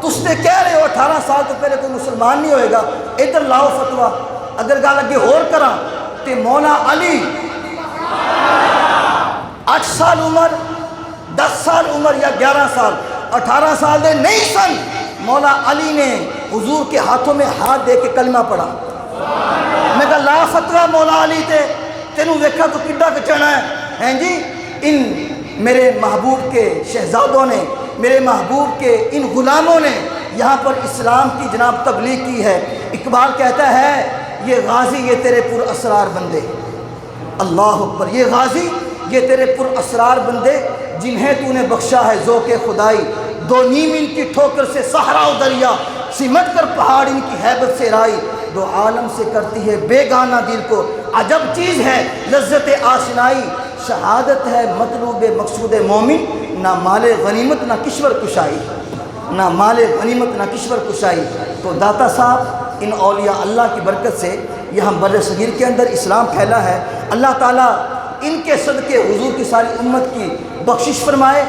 تس تے کہہ رہے ہو 18 سال تو پہلے کوئی مسلمان نہیں ہوئے گا، ادھر لاؤ فتویٰ۔ اگر گل اگے ہور کراں تے مولا علی 8 سال عمر، 10 سال عمر یا 11 سال، 18 سال دے نہیں سن، مولا علی نے حضور کے ہاتھوں میں ہاتھ دے کے کلمہ پڑھا۔ میں کہا لا فتویٰ مولا علی تے، تینوں دیکھا تو کڈا کچنا ہے جی۔ ان میرے محبوب کے شہزادوں نے، میرے محبوب کے ان غلاموں نے یہاں پر اسلام کی جناب تبلیغ کی ہے۔ اقبال کہتا ہے یہ غازی یہ تیرے پر اسرار بندے، اللہ اکبر، یہ غازی یہ تیرے پر اسرار بندے جنہیں تو نے بخشا ہے ذوق خدائی، 2 نیم ان کی ٹھوکر سے صحرا و دریا، سمٹ کر پہاڑ ان کی ہیبت سے رائی، 2 عالم سے کرتی ہے بیگانہ دل کو عجب چیز ہے لذت آشنائی، شہادت ہے مطلوب مقصود مومن، نہ مال غنیمت نہ کشور کشائی، نہ مال غنیمت نہ کشور کشائی۔ تو داتا صاحب ان اولیاء اللہ کی برکت سے یہاں بر صغیر کے اندر اسلام پھیلا ہے۔ اللہ تعالیٰ ان کے صدقے حضور کی ساری امت کی بخشش فرمائے۔